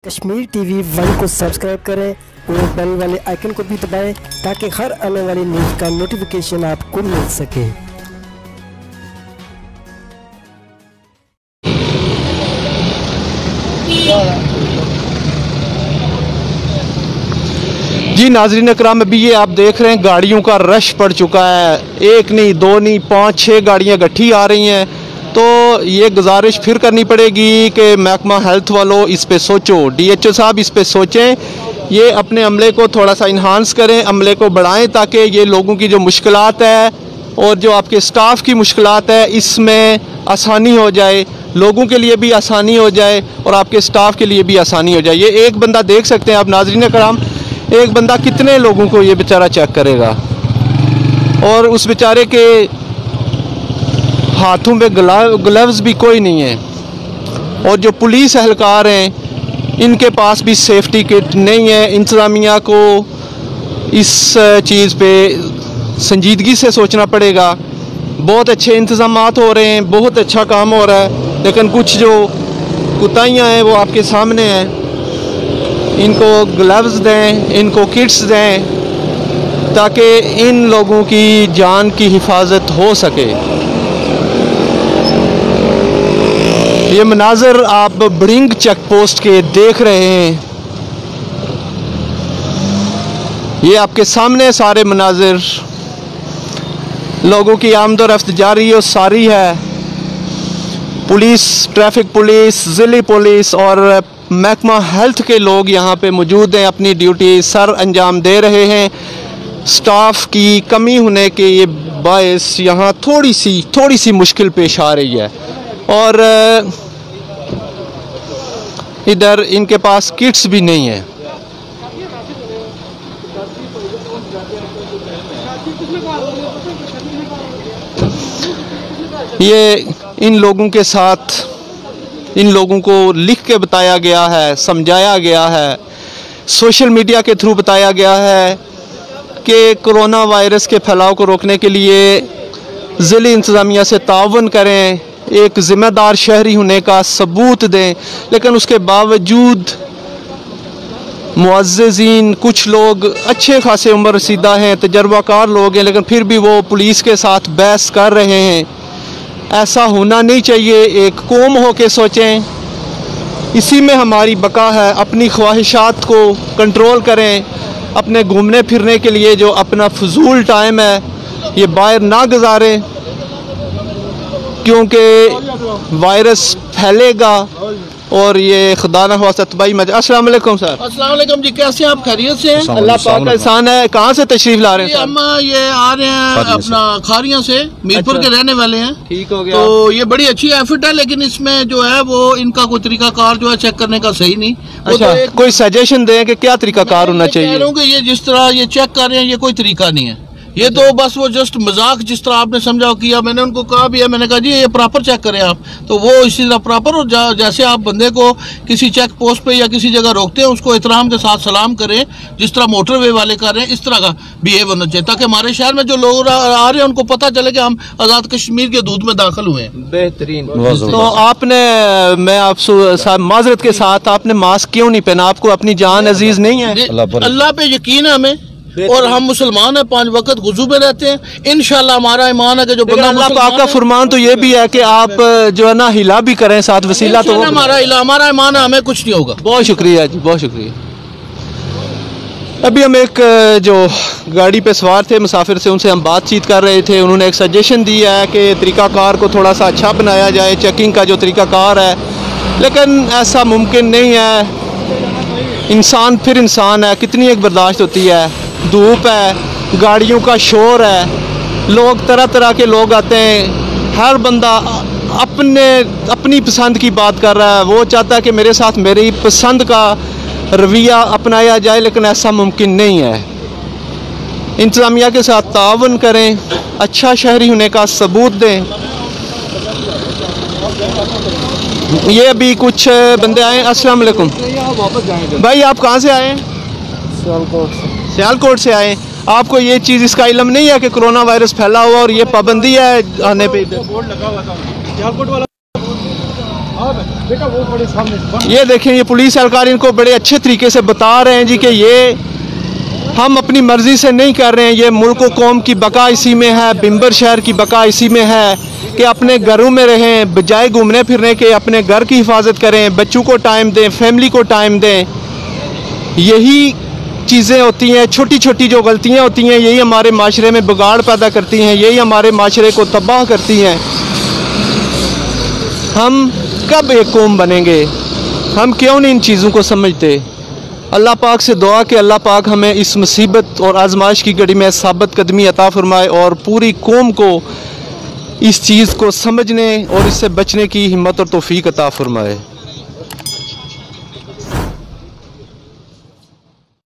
Kashmir TV 1 को subscribe करें और बेल वाले आइकन को भी दबाएं ताकि हर आने वाली न्यूज़ का नोटिफिकेशन आपको मिल सके। जी नाज़रीन अकराम, अभी ये आप देख रहे हैं गाड़ियों का रश पड़ चुका है। एक नहीं, दो नहीं, 5-6 गाड़ियां इकट्ठी आ रही हैं। तो ये गुजारिश फिर करनी पड़ेगी कि महकमा हेल्थ वालों इस पे सोचो, DHO साहब इस पे सोचें, ये अपने अमले को थोड़ा सा इन्हांस करें, अमले को बढ़ाएं ताकि ये लोगों की जो मुश्किलात है और जो आपके स्टाफ की मुश्किलात है इसमें आसानी हो जाए, लोगों के लिए भी आसानी हो जाए और आपके स्टाफ के लिए भी आसानी हो जाए। ये एक बंदा देख सकते हैं आप नाज़रीन कराम, एक बंदा कितने लोगों को ये बेचारा चेक करेगा और उस बेचारे के हाथों में ग्लव्स भी कोई नहीं है। और जो पुलिस एहलकार हैं इनके पास भी सेफ्टी किट नहीं है। इंतज़ामिया को इस चीज़ पे संजीदगी से सोचना पड़ेगा। बहुत अच्छे इंतज़ामात हो रहे हैं, बहुत अच्छा काम हो रहा है, लेकिन कुछ जो कोताहियाँ हैं वो आपके सामने हैं। इनको ग्लव्स दें, इनको किट्स दें ताकि इन लोगों की जान की हिफाजत हो सके। ये मनाज़र आप ब्रिंग चेक पोस्ट के देख रहे हैं, ये आपके सामने सारे मनाज़र, लोगों की आमदोरफ्त जारी और सारी है। पुलिस, ट्रैफिक पुलिस, ज़िली पुलिस और महकमा हेल्थ के लोग यहाँ पे मौजूद हैं, अपनी ड्यूटी सर अंजाम दे रहे हैं। स्टाफ की कमी होने के ये बायस यहाँ थोड़ी सी मुश्किल पेश आ रही है और इधर इनके पास किट्स भी नहीं है। ये इन लोगों के साथ, इन लोगों को लिख के बताया गया है, समझाया गया है, सोशल मीडिया के थ्रू बताया गया है कि कोरोना वायरस के फैलाव को रोकने के लिए ज़िली इंतज़ामिया से ताउन करें, एक ज़िम्मेदार शहरी होने का सबूत दें। लेकिन उसके बावजूद मुअज़्ज़िज़ीन, कुछ लोग अच्छे खासे उम्र रसीदा हैं, तजर्बाकार लोग हैं, लेकिन फिर भी वो पुलिस के साथ बहस कर रहे हैं। ऐसा होना नहीं चाहिए। एक कौम हो के सोचें, इसी में हमारी बका है। अपनी ख्वाहिशात को कंट्रोल करें। अपने घूमने फिरने के लिए जो अपना फजूल टाइम है ये बाहर ना गुजारें, क्योंकि वायरस फैलेगा और ये खुदा न हुआ तबाही मच। अस्सलाम वालेकुम सर। अस्सलाम वालेकुम जी, कैसे हैं आप? खैरियत से हैं? अल्लाह पाक का एहसान है। कहाँ से तशरीफ ला रहे हैं? हम ये आ रहे हैं अपना खारियां से, मीरपुर के रहने वाले हैं। ठीक हो गया। तो ये बड़ी अच्छी एफर्ट है, लेकिन इसमें जो है वो इनका कोई तरीकाकार जो है चेक करने का सही नहीं। अच्छा, तो कोई सजेशन दें कि क्या तरीकाकार होना चाहिए? कह रहा हूं कि ये जिस तरह ये चेक कर रहे हैं ये कोई तरीका नहीं है। ये तो बस वो जस्ट मजाक जिस तरह आपने समझा किया। मैंने उनको कहा भी है, मैंने कहा जी ये प्रॉपर चेक करें आप, तो वो इसी तरह प्रॉपर। और जैसे आप बंदे को किसी चेक पोस्ट पे या किसी जगह रोकते हैं उसको एहतराम के साथ सलाम करें, जिस तरह मोटरवे वाले कर रहे हैं, इस तरह का बिहेव होना चाहिए ताकि हमारे शहर में जो लोग आ रहे हैं उनको पता चले कि हम आज़ाद कश्मीर के दूध में दाखिल हुए हैं। बेहतरीन। तो आपने, मैं आपसे माजरत के साथ, आपने मास्क क्यों नहीं पहना? आपको अपनी जान अजीज नहीं है? अल्लाह पे यकीन है हमें और हम मुसलमान हैं, 5 वक्त गुज़ू में रहते हैं। इंशाल्लाह हमारा ईमान है कि जो बंदा अल्लाह पाक का फरमान तो ये भी है कि आप जो है ना हिला भी करें साथ वसीला, तो हमारा ईमान है, हमें कुछ नहीं होगा। बहुत शुक्रिया जी, बहुत शुक्रिया। अभी हम एक जो गाड़ी पे सवार थे मुसाफिर से, उनसे हम बातचीत कर रहे थे। उन्होंने एक सजेशन दिया है कि तरीक़ाकार को थोड़ा सा अच्छा बनाया जाए, चेकिंग का जो तरीक़ाकार है, लेकिन ऐसा मुमकिन नहीं है। इंसान फिर इंसान है, कितनी एक बर्दाश्त होती है। धूप है, गाड़ियों का शोर है, लोग तरह तरह के लोग आते हैं, हर बंदा अपनी पसंद की बात कर रहा है। वो चाहता है कि मेरे साथ मेरी पसंद का रवैया अपनाया जाए, लेकिन ऐसा मुमकिन नहीं है। इंतज़ामिया के साथ ताउन करें, अच्छा शहरी होने का सबूत दें। ये अभी कुछ बंदे आए। अस्सलाम वालेकुम भाई, आप कहाँ से आए? सियालकोट से आए। आपको ये चीज़, इसका इल्म नहीं है कि कोरोना वायरस फैला हुआ और ये पाबंदी है आने पे? बोर्ड लगा हुआ था सियालकोट वाला। ये देखें, ये पुलिस एहलकार इनको बड़े अच्छे तरीके से बता रहे हैं जी कि ये हम अपनी मर्ज़ी से नहीं कर रहे हैं, ये मुल्क व कौम की बका इसी में है, बिम्बर शहर की बका इसी में है कि अपने घरों में रहें, बजाय घूमने फिरने के अपने घर की हिफाजत करें, बच्चों को टाइम दें, फैमिली को टाइम दें। यही चीज़ें होती हैं, छोटी छोटी जो गलतियाँ होती हैं, यही हमारे माशरे में बिगाड़ पैदा करती हैं, यही हमारे माशरे को तबाह करती हैं। हम कब एक कौम बनेंगे? हम क्यों नहीं इन चीज़ों को समझते? अल्लाह पाक से दुआ कि अल्लाह पाक हमें इस मुसीबत और आजमाइश की घड़ी में साबित कदमी अता फरमाए और पूरी कौम को इस चीज़ को समझने और इससे बचने की हिम्मत और तौफीक अता फरमाए।